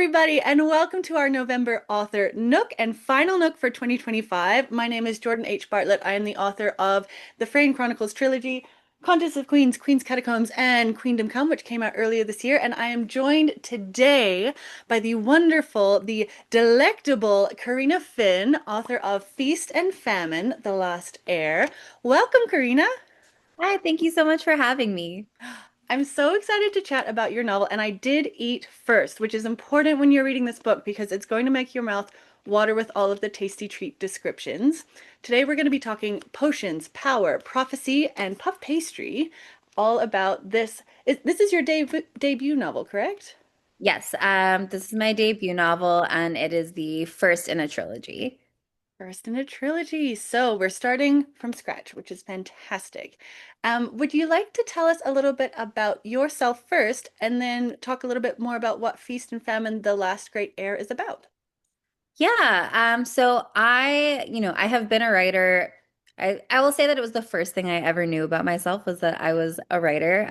everybody, and welcome to our November Author Nook and final Nook for 2025. My name is Jordan H. Bartlett. I am the author of the Frayne Chronicles trilogy, Contest of Queens, Queen's Catacombs, and Queendom Come, which came out earlier this year. And I am joined today by the wonderful, the delectable Carina Finn, author of Feast and Famine, The Last Heir. Welcome, Carina. Hi, thank you so much for having me. I'm so excited to chat about your novel, and I did eat first, which is important when you're reading this book because it's going to make your mouth water with all of the tasty treat descriptions. Today we're going to be talking potions, power, prophecy, and puff pastry, all about this. This is your debut novel, correct? Yes, this is my debut novel, and it is the first in a trilogy. First in a trilogy. So we're starting from scratch, which is fantastic. Would you like to tell us a little bit about yourself first, and then talk a little bit more about what Feast and Famine, The Last Great Heir is about? Yeah, so I have been a writer. I will say that it was the first thing I ever knew about myself was that I was a writer.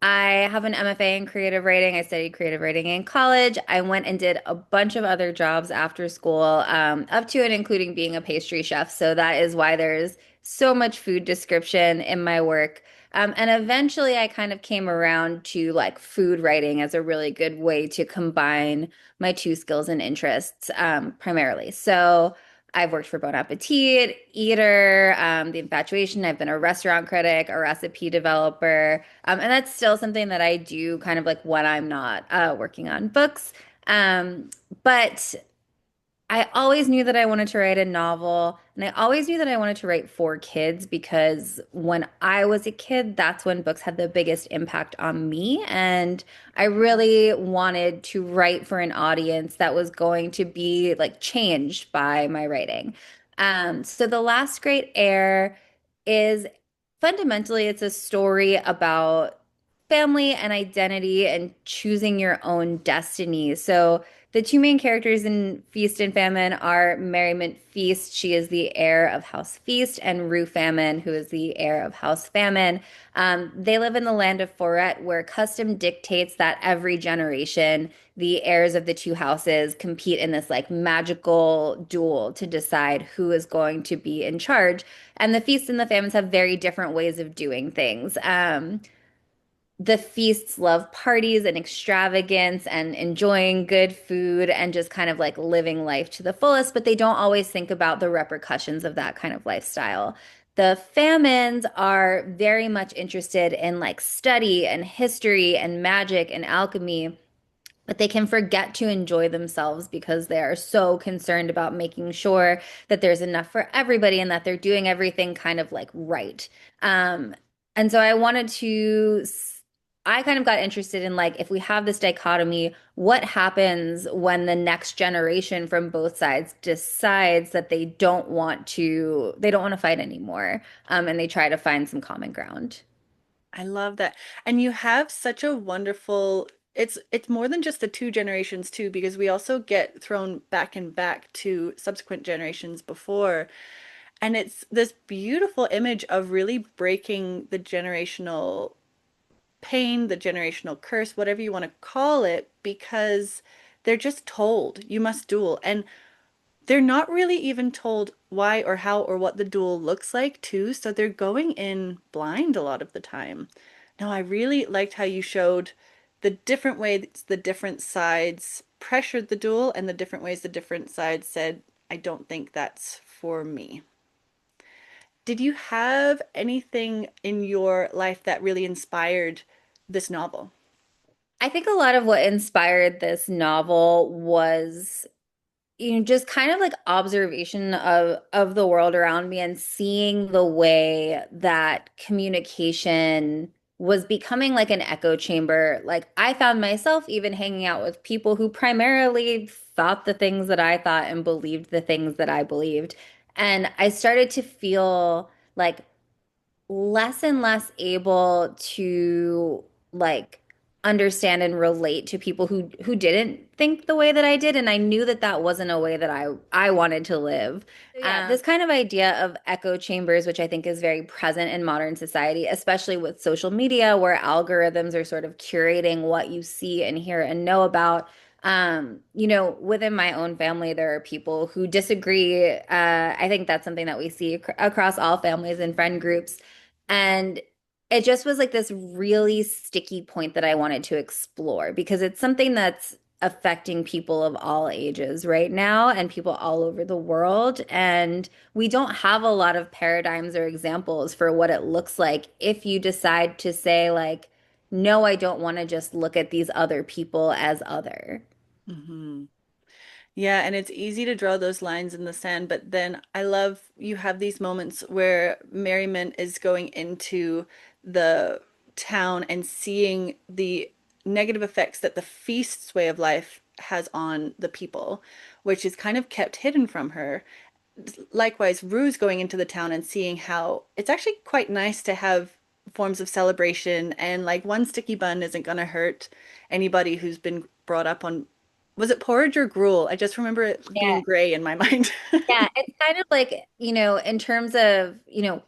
I have an MFA in creative writing. I studied creative writing in college. I went and did a bunch of other jobs after school, up to and including being a pastry chef. So that is why there's so much food description in my work. And eventually I kind of came around to like food writing as a really good way to combine my two skills and interests, primarily. So I've worked for Bon Appetit, Eater, The Infatuation. I've been a restaurant critic, a recipe developer. And that's still something that I do kind of like when I'm not working on books. But I always knew that I wanted to write a novel, and I always knew that I wanted to write for kids because when I was a kid, that's when books had the biggest impact on me. And I really wanted to write for an audience that was going to be like changed by my writing. So The Last Great Heir is fundamentally it's a story about family and identity and choosing your own destiny. So the two main characters in Feast and Famine are Merriment Feast. She is the heir of House Feast, and Rue Famine, who is the heir of House Famine. They live in the land of Foret, where custom dictates that every generation, the heirs of the two houses compete in this like magical duel to decide who is going to be in charge. And the Feasts and the Famines have very different ways of doing things. The feasts love parties and extravagance and enjoying good food and just kind of like living life to the fullest, but they don't always think about the repercussions of that kind of lifestyle. The famines are very much interested in like study and history and magic and alchemy, but they can forget to enjoy themselves because they are so concerned about making sure that there's enough for everybody and that they're doing everything kind of like right. Um, and so I kind of got interested in like, if we have this dichotomy, what happens when the next generation from both sides decides that they don't want to fight anymore, and they try to find some common ground. I love that. And you have such a wonderful, it's more than just the two generations too, because we also get thrown back and back to subsequent generations before. And it's this beautiful image of really breaking the generational pain, the generational curse, whatever you want to call it, because they're just told you must duel. And they're not really even told why or how or what the duel looks like, too. So they're going in blind a lot of the time. No, I really liked how you showed the different ways the different sides pressured the duel and the different ways the different sides said, I don't think that's for me. Did you have anything in your life that really inspired this novel? I think a lot of what inspired this novel was just kind of like observation of the world around me and seeing the way that communication was becoming like an echo chamber. Like I found myself even hanging out with people who primarily thought the things that I thought and believed the things that I believed. And I started to feel like less and less able to like understand and relate to people who didn't think the way that I did, and I knew that that wasn't a way that I wanted to live. So yeah, this kind of idea of echo chambers, which I think is very present in modern society, especially with social media, where algorithms are sort of curating what you see and hear and know about. Within my own family, there are people who disagree. I think that's something that we see across all families and friend groups. And it just was like this really sticky point that I wanted to explore because it's something that's affecting people of all ages right now and people all over the world. And we don't have a lot of paradigms or examples for what it looks like if you decide to say, like, no, I don't want to just look at these other people as other. Hmm. Yeah, and it's easy to draw those lines in the sand, but then I love you have these moments where Merriment is going into the town and seeing the negative effects that the feast's way of life has on the people, which is kind of kept hidden from her. Likewise, Rue's going into the town and seeing how it's actually quite nice to have forms of celebration, and like one sticky bun isn't going to hurt anybody who's been brought up on, was it porridge or gruel? I just remember it being gray in my mind. Yeah, it's kind of like, in terms of,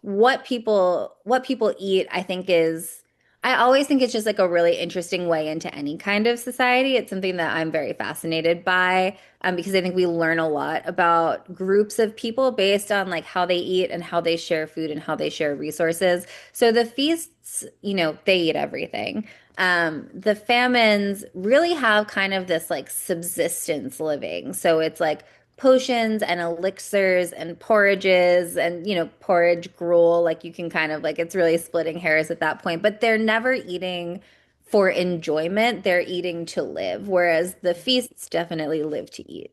what people eat, I think is I always think it's just like a really interesting way into any kind of society. It's something that I'm very fascinated by, because I think we learn a lot about groups of people based on like how they eat and how they share food and how they share resources. So the feasts, they eat everything. The famines really have kind of this like subsistence living. So it's like potions and elixirs and porridges and porridge gruel, like you can kind of like it's really splitting hairs at that point, but they're never eating for enjoyment, they're eating to live, whereas the feasts definitely live to eat.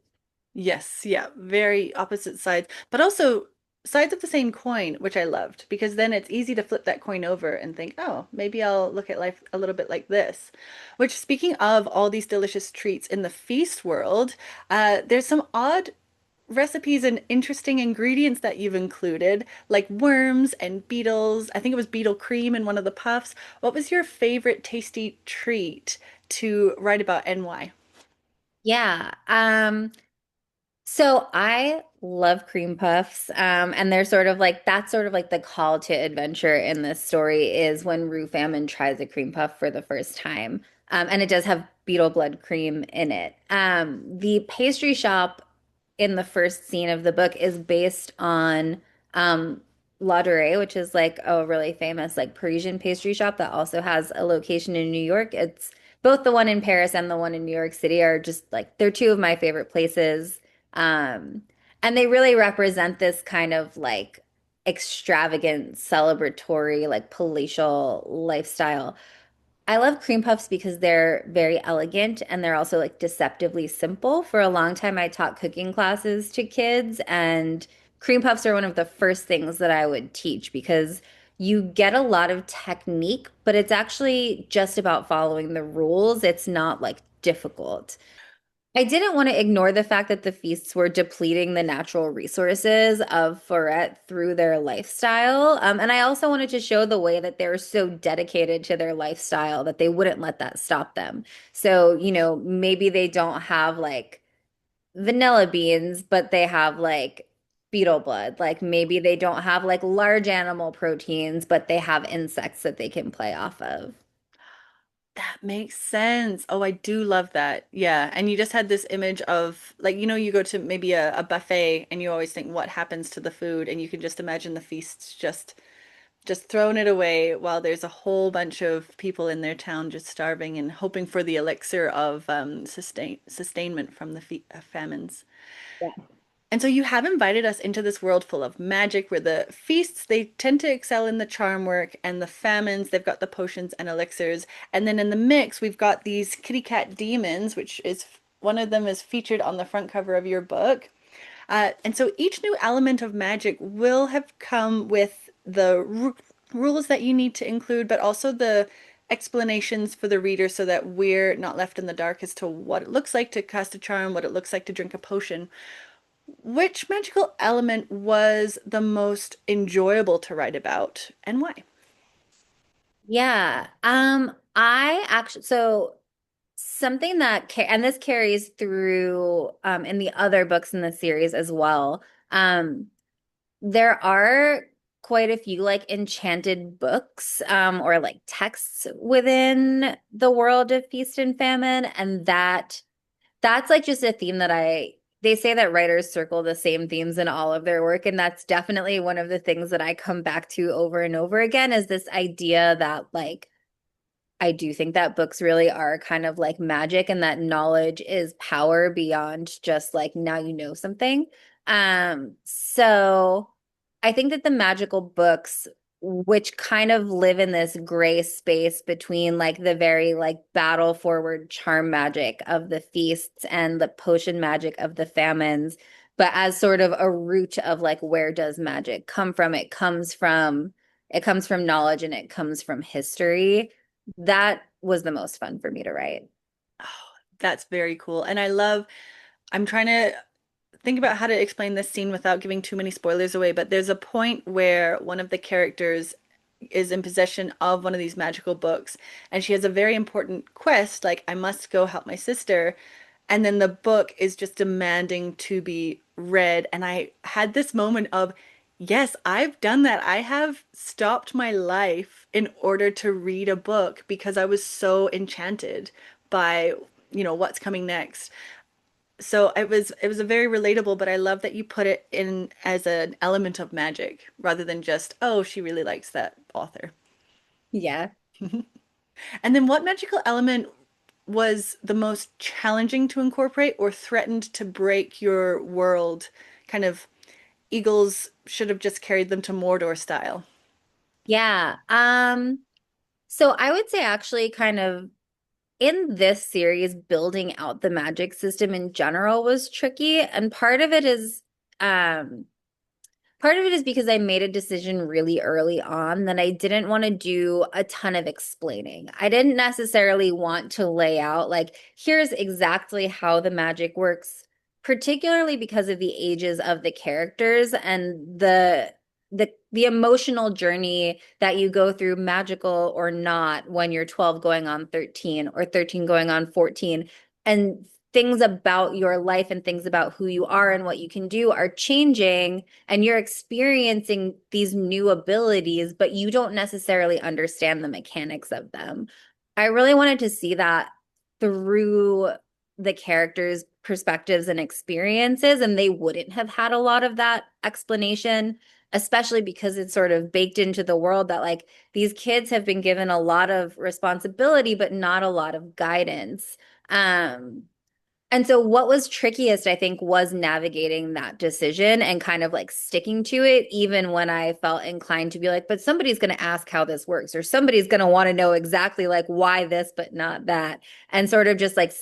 Yes, yeah, very opposite sides, but also sides of the same coin, which I loved because then it's easy to flip that coin over and think, oh, maybe I'll look at life a little bit like this. Which, speaking of all these delicious treats in the feast world, there's some odd recipes and interesting ingredients that you've included, like worms and beetles. I think it was beetle cream in one of the puffs. What was your favorite tasty treat to write about and why? Yeah. So I love cream puffs. And they're sort of like that's sort of like the call to adventure in this story is when Rue Famine tries a cream puff for the first time. And it does have beetle blood cream in it. The pastry shop in the first scene of the book is based on La Durée, which is like a really famous like Parisian pastry shop that also has a location in New York. It's both the one in Paris and the one in New York City are just like they're two of my favorite places. Um, and they really represent this kind of like extravagant, celebratory, like palatial lifestyle. I love cream puffs because they're very elegant and they're also like deceptively simple. For a long time, I taught cooking classes to kids, and cream puffs are one of the first things that I would teach because you get a lot of technique, but it's actually just about following the rules. It's not like difficult. I didn't want to ignore the fact that the feasts were depleting the natural resources of Forret through their lifestyle. And I also wanted to show the way that they're so dedicated to their lifestyle that they wouldn't let that stop them. So, maybe they don't have like vanilla beans, but they have like beetle blood. Like maybe they don't have like large animal proteins, but they have insects that they can play off of. That makes sense. Oh, I do love that. Yeah. And you just had this image of like, you go to maybe a buffet and you always think what happens to the food, and you can just imagine the feasts just throwing it away while there's a whole bunch of people in their town just starving and hoping for the elixir of sustainment from the fe famines. And so you have invited us into this world full of magic where the feasts, they tend to excel in the charm work, and the famines, they've got the potions and elixirs. And then in the mix, we've got these kitty cat demons, which is one of them is featured on the front cover of your book. And so each new element of magic will have come with the rules that you need to include, but also the explanations for the reader so that we're not left in the dark as to what it looks like to cast a charm, what it looks like to drink a potion. Which magical element was the most enjoyable to write about and why? Yeah. I actually so something that and this carries through in the other books in the series as well. Um, there are quite a few like enchanted books or like texts within the world of Feast and Famine, and that's like just a theme that they say that writers circle the same themes in all of their work. And that's definitely one of the things that I come back to over and over again is this idea that like, I do think that books really are kind of like magic and that knowledge is power beyond just like now you know something. So I think that the magical books, which kind of live in this gray space between like the very like battle forward charm magic of the feasts and the potion magic of the famines, but as sort of a root of like where does magic come from? It comes from knowledge and it comes from history. That was the most fun for me to write. Oh, that's very cool. And I'm trying to think about how to explain this scene without giving too many spoilers away, but there's a point where one of the characters is in possession of one of these magical books, and she has a very important quest, like, I must go help my sister. And then the book is just demanding to be read. And I had this moment of, yes, I've done that. I have stopped my life in order to read a book because I was so enchanted by, what's coming next. So it was a very relatable, but I love that you put it in as an element of magic rather than just, oh, she really likes that author. Yeah. And then what magical element was the most challenging to incorporate or threatened to break your world? Kind of eagles should have just carried them to Mordor style. Yeah. So I would say actually kind of in this series, building out the magic system in general was tricky. And um part of it is because I made a decision really early on that I didn't want to do a ton of explaining. I didn't necessarily want to lay out, like, here's exactly how the magic works, particularly because of the ages of the characters and the emotional journey that you go through, magical or not, when you're 12 going on 13 or 13 going on 14. And things about your life and things about who you are and what you can do are changing and you're experiencing these new abilities, but you don't necessarily understand the mechanics of them. I really wanted to see that through the characters' perspectives and experiences, and they wouldn't have had a lot of that explanation, especially because it's sort of baked into the world that like these kids have been given a lot of responsibility, but not a lot of guidance. Um, and so what was trickiest, I think, was navigating that decision and kind of like sticking to it, even when I felt inclined to be like, but somebody's going to ask how this works, or somebody's going to want to know exactly like why this, but not that. And sort of just like,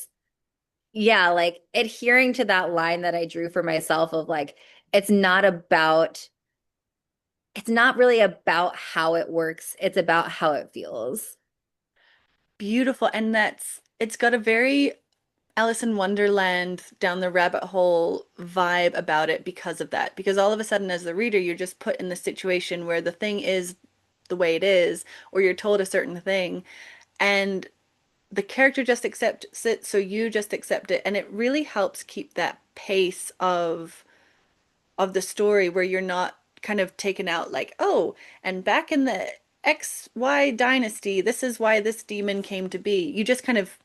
yeah, like adhering to that line that I drew for myself of like, it's not about, it's not really about how it works, it's about how it feels. Beautiful. And it's got a very Alice in Wonderland down the rabbit hole vibe about it because of that. Because all of a sudden, as the reader, you're just put in the situation where the thing is the way it is, or you're told a certain thing, and the character just accepts it, so you just accept it. And it really helps keep that pace of the story where you're not kind of taken out like, oh, and back in the XY dynasty, this is why this demon came to be. You just kind of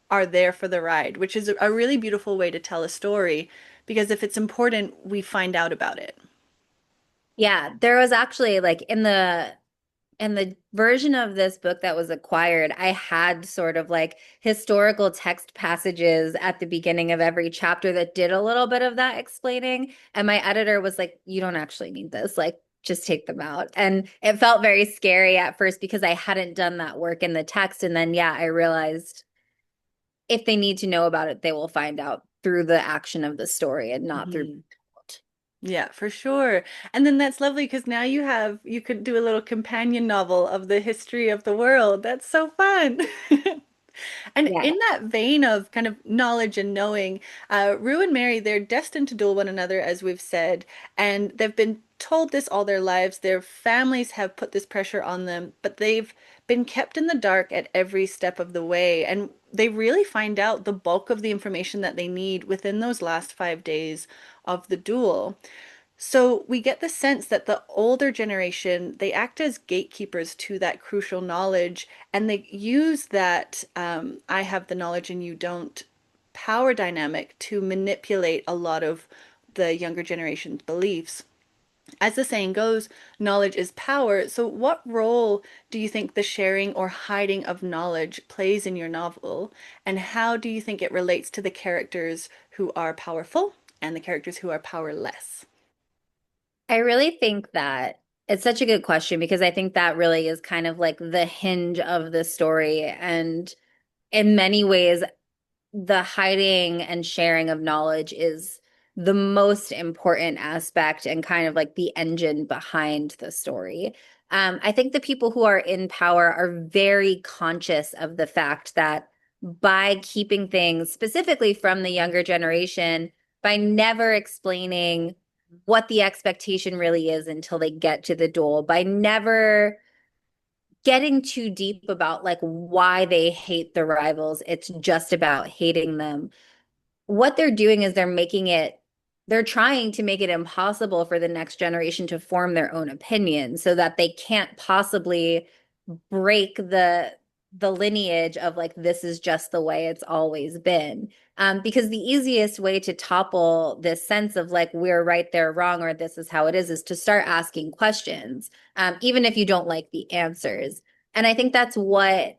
are there for the ride, which is a really beautiful way to tell a story because if it's important, we find out about it. Yeah, there was actually like in the version of this book that was acquired, I had sort of like historical text passages at the beginning of every chapter that did a little bit of that explaining. And my editor was like, you don't actually need this. Like, just take them out. And it felt very scary at first because I hadn't done that work in the text. And then, yeah, I realized if they need to know about it, they will find out through the action of the story and not through. Mhm. Yeah, for sure. And then that's lovely because now you could do a little companion novel of the history of the world. That's so fun. And Yeah. in that vein of kind of knowledge and knowing, Rue and Mary, they're destined to duel one another, as we've said, and they've been told this all their lives. Their families have put this pressure on them, but they've been kept in the dark at every step of the way. And they really find out the bulk of the information that they need within those last 5 days of the duel. So we get the sense that the older generation, they act as gatekeepers to that crucial knowledge, and they use that I have the knowledge and you don't power dynamic to manipulate a lot of the younger generation's beliefs. As the saying goes, knowledge is power. So, what role do you think the sharing or hiding of knowledge plays in your novel? And how do you think it relates to the characters who are powerful and the characters who are powerless? I really think that it's such a good question because I think that really is kind of like the hinge of the story. And in many ways, the hiding and sharing of knowledge is the most important aspect and kind of like the engine behind the story. I think the people who are in power are very conscious of the fact that by keeping things specifically from the younger generation, by never explaining what the expectation really is until they get to the duel, by never getting too deep about like why they hate the rivals, it's just about hating them. What they're doing is they're trying to make it impossible for the next generation to form their own opinion so that they can't possibly break the lineage of like this is just the way it's always been. Because the easiest way to topple this sense of like we're right, they're wrong, or this is how it is to start asking questions, even if you don't like the answers. And I think that's what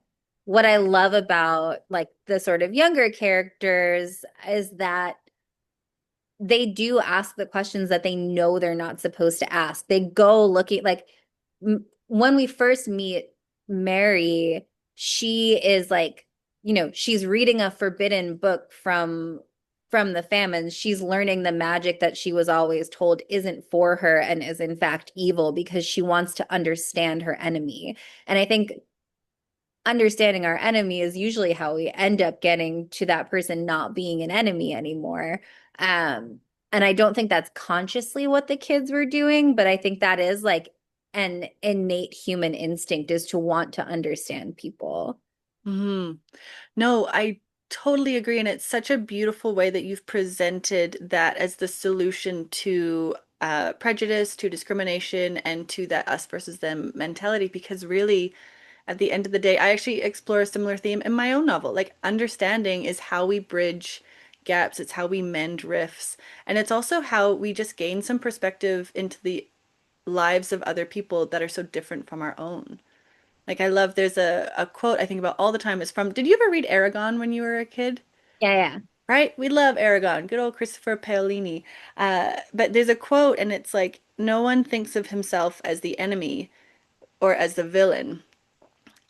I love about like the sort of younger characters is that they do ask the questions that they know they're not supposed to ask. They go looking like when we first meet Mary, she is like, she's reading a forbidden book from the famine. She's learning the magic that she was always told isn't for her and is in fact evil because she wants to understand her enemy. And I think understanding our enemy is usually how we end up getting to that person not being an enemy anymore. And I don't think that's consciously what the kids were doing, but I think that is like an innate human instinct is to want to understand people. Hmm. No, I totally agree. And it's such a beautiful way that you've presented that as the solution to prejudice, to discrimination, and to that us versus them mentality. Because really, at the end of the day, I actually explore a similar theme in my own novel. Like, understanding is how we bridge gaps, it's how we mend rifts, and it's also how we just gain some perspective into the lives of other people that are so different from our own. Like, I love, there's a quote I think about all the time. It's from, did you ever read Aragon when you were a kid? Yeah, yeah. Right? We love Aragon, good old Christopher Paolini. But there's a quote, and it's like, no one thinks of himself as the enemy or as the villain.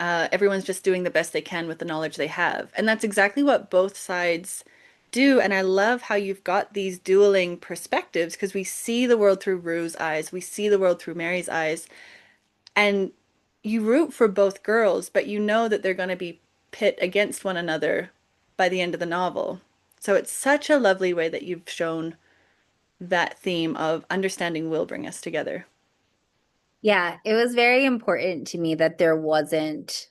Everyone's just doing the best they can with the knowledge they have. And that's exactly what both sides do. And I love how you've got these dueling perspectives because we see the world through Rue's eyes, we see the world through Mary's eyes, and you root for both girls, but you know that they're going to be pit against one another by the end of the novel. So it's such a lovely way that you've shown that theme of understanding will bring us together. Yeah, it was very important to me that there wasn't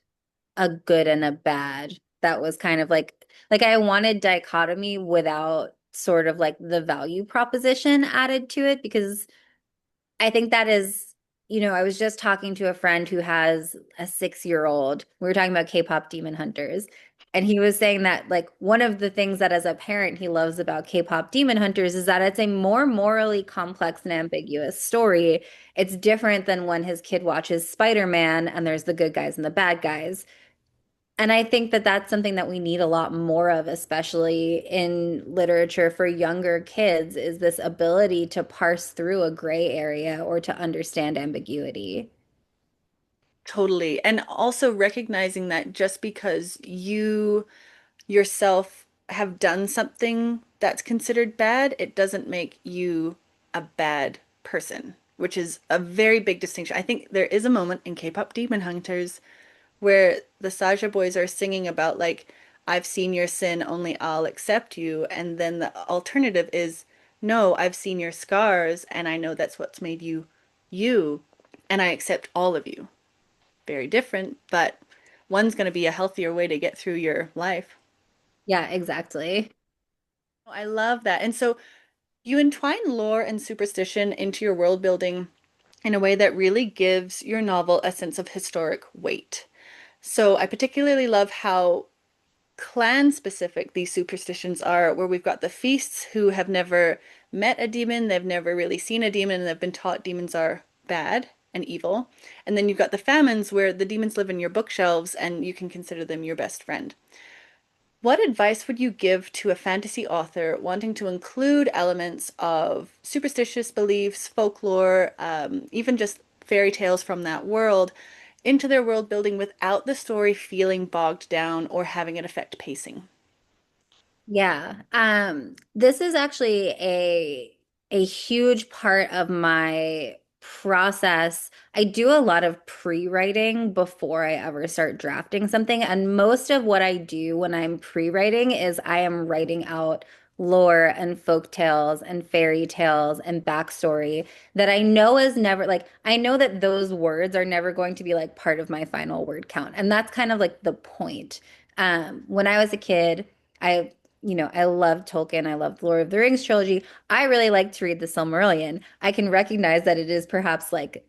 a good and a bad. That was kind of like I wanted dichotomy without sort of like the value proposition added to it because I think that is, I was just talking to a friend who has a 6-year-old. We were talking about K-pop Demon Hunters. And he was saying that, like, one of the things that as a parent he loves about K-pop Demon Hunters is that it's a more morally complex and ambiguous story. It's different than when his kid watches Spider-Man and there's the good guys and the bad guys. And I think that that's something that we need a lot more of, especially in literature for younger kids, is this ability to parse through a gray area or to understand ambiguity. Totally. And also recognizing that just because you yourself have done something that's considered bad, it doesn't make you a bad person, which is a very big distinction. I think there is a moment in K-pop Demon Hunters where the Saja boys are singing about like, I've seen your sin, only I'll accept you. And then the alternative is, no, I've seen your scars and I know that's what's made you you, and I accept all of you. Very different, but one's going to be a healthier way to get through your life. Yeah, exactly. I love that. And so you entwine lore and superstition into your world building in a way that really gives your novel a sense of historic weight. So I particularly love how clan specific these superstitions are, where we've got the feasts who have never met a demon, they've never really seen a demon, and they've been taught demons are bad and evil. And then you've got the famines where the demons live in your bookshelves and you can consider them your best friend. What advice would you give to a fantasy author wanting to include elements of superstitious beliefs, folklore, even just fairy tales from that world into their world building without the story feeling bogged down or having it affect pacing? Yeah. This is actually a huge part of my process. I do a lot of pre-writing before I ever start drafting something, and most of what I do when I'm pre-writing is I am writing out lore and folk tales and fairy tales and backstory that I know is never like I know that those words are never going to be like part of my final word count. And that's kind of like the point. When I was a kid, I I love Tolkien. I love the Lord of the Rings trilogy. I really like to read the Silmarillion. I can recognize that it is perhaps like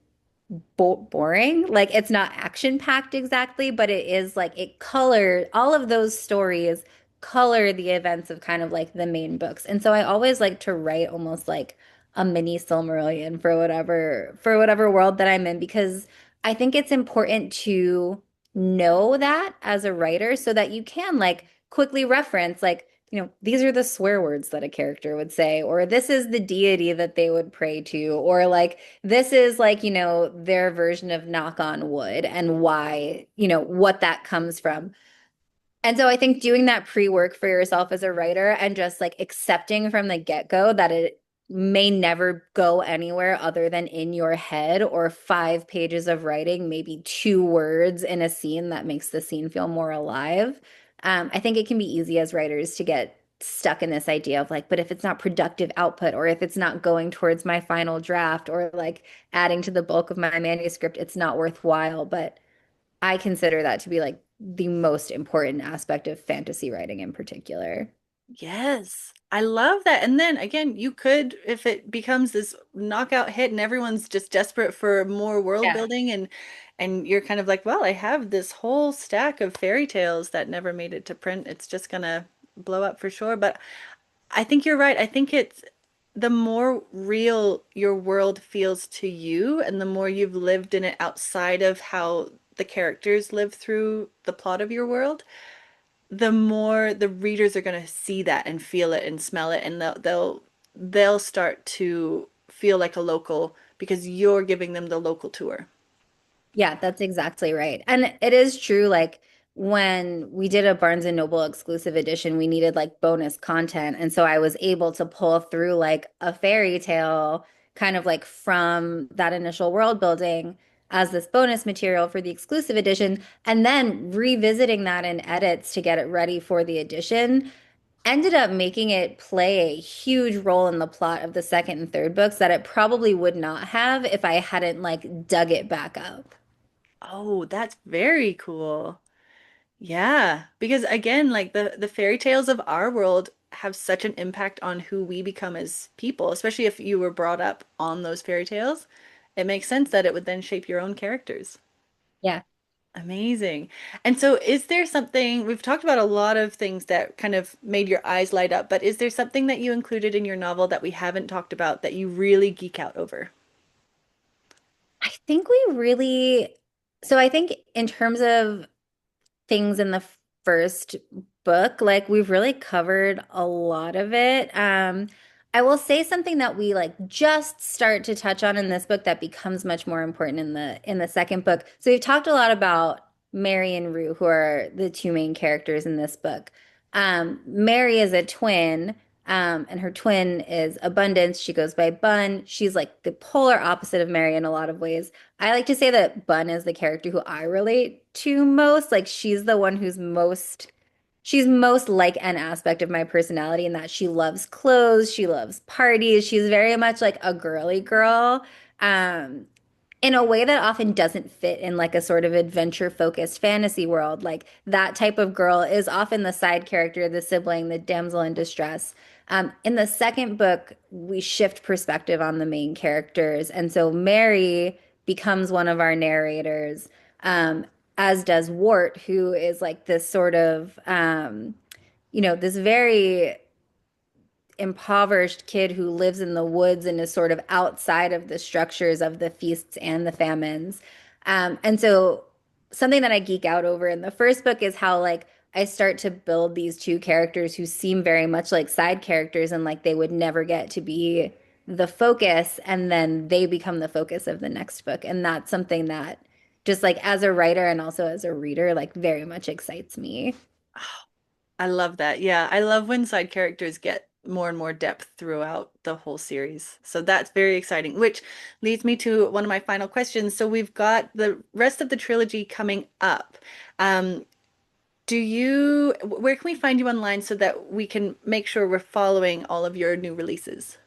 bo boring. Like it's not action packed exactly, but it is like it color all of those stories color the events of kind of like the main books. And so I always like to write almost like a mini Silmarillion for whatever world that I'm in because I think it's important to know that as a writer so that you can like quickly reference like these are the swear words that a character would say, or this is the deity that they would pray to, or like this is like, their version of knock on wood and why, what that comes from. And so I think doing that pre-work for yourself as a writer and just like accepting from the get-go that it may never go anywhere other than in your head or 5 pages of writing, maybe 2 words in a scene that makes the scene feel more alive. I think it can be easy as writers to get stuck in this idea of like, but if it's not productive output or if it's not going towards my final draft or like adding to the bulk of my manuscript, it's not worthwhile. But I consider that to be like the most important aspect of fantasy writing in particular. Yes, I love that. And then again, you could, if it becomes this knockout hit and everyone's just desperate for more world Yeah. building and you're kind of like, well, I have this whole stack of fairy tales that never made it to print. It's just gonna blow up for sure. But I think you're right. I think it's the more real your world feels to you and the more you've lived in it outside of how the characters live through the plot of your world, the more the readers are going to see that and feel it and smell it and they'll start to feel like a local because you're giving them the local tour. Yeah, that's exactly right. And it is true, like when we did a Barnes and Noble exclusive edition, we needed like bonus content. And so I was able to pull through like a fairy tale kind of like from that initial world building as this bonus material for the exclusive edition, and then revisiting that in edits to get it ready for the edition ended up making it play a huge role in the plot of the second and third books that it probably would not have if I hadn't like dug it back up. Oh, that's very cool. Yeah, because again, like the fairy tales of our world have such an impact on who we become as people, especially if you were brought up on those fairy tales. It makes sense that it would then shape your own characters. Yeah. Amazing. And so is there something, we've talked about a lot of things that kind of made your eyes light up, but is there something that you included in your novel that we haven't talked about that you really geek out over? I think we really, so I think in terms of things in the first book, like we've really covered a lot of it. I will say something that we like just start to touch on in this book that becomes much more important in the second book. So we've talked a lot about Mary and Rue, who are the two main characters in this book. Mary is a twin, and her twin is Abundance. She goes by Bun. She's like the polar opposite of Mary in a lot of ways. I like to say that Bun is the character who I relate to most. Like she's the one she's most like an aspect of my personality in that she loves clothes, she loves parties, she's very much like a girly girl. Um, in a way that often doesn't fit in like a sort of adventure focused fantasy world. Like that type of girl is often the side character, the sibling, the damsel in distress. In the second book, we shift perspective on the main characters. And so Mary becomes one of our narrators. Um, as does Wart, who is like this sort of this very impoverished kid who lives in the woods and is sort of outside of the structures of the feasts and the famines. And so something that I geek out over in the first book is how like I start to build these two characters who seem very much like side characters and like they would never get to be the focus, and then they become the focus of the next book. And that's something that just like as a writer and also as a reader, like very much excites me. I love that. Yeah, I love when side characters get more and more depth throughout the whole series. So that's very exciting, which leads me to one of my final questions. So we've got the rest of the trilogy coming up. Um, where can we find you online so that we can make sure we're following all of your new releases?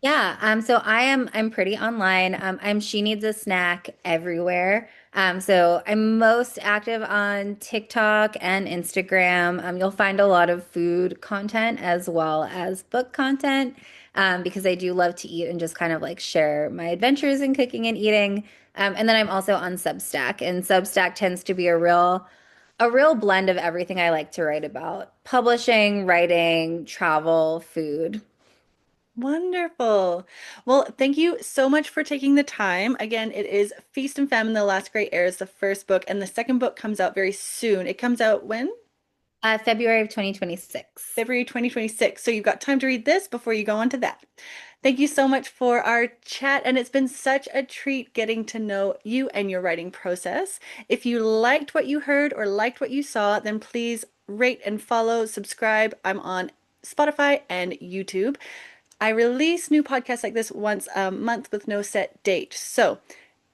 Yeah, so I'm pretty online. I'm She Needs a Snack everywhere. So I'm most active on TikTok and Instagram. You'll find a lot of food content as well as book content, because I do love to eat and just kind of like share my adventures in cooking and eating. And then I'm also on Substack, and Substack tends to be a real blend of everything I like to write about: publishing, writing, travel, food. Wonderful. Well, thank you so much for taking the time. Again, it is Feast and Famine, The Last Great Heir is the first book, and the second book comes out very soon. It comes out when? February of 2026. February 2026. So you've got time to read this before you go on to that. Thank you so much for our chat, and it's been such a treat getting to know you and your writing process. If you liked what you heard or liked what you saw, then please rate and follow, subscribe. I'm on Spotify and YouTube. I release new podcasts like this once a month with no set date. So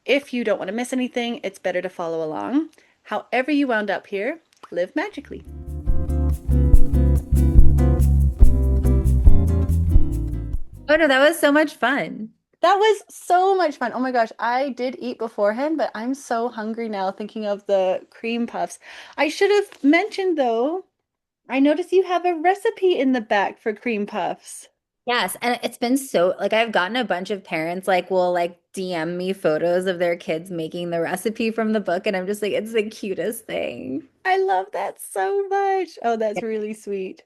if you don't want to miss anything, it's better to follow along. However you wound up here, live magically. Oh no, that was so much fun. That was so much fun. Oh my gosh, I did eat beforehand, but I'm so hungry now thinking of the cream puffs. I should have mentioned though, I noticed you have a recipe in the back for cream puffs. Yes, and it's been so like I've gotten a bunch of parents like will like DM me photos of their kids making the recipe from the book, and I'm just like, it's the cutest thing. I love that so much. Oh, that's really sweet.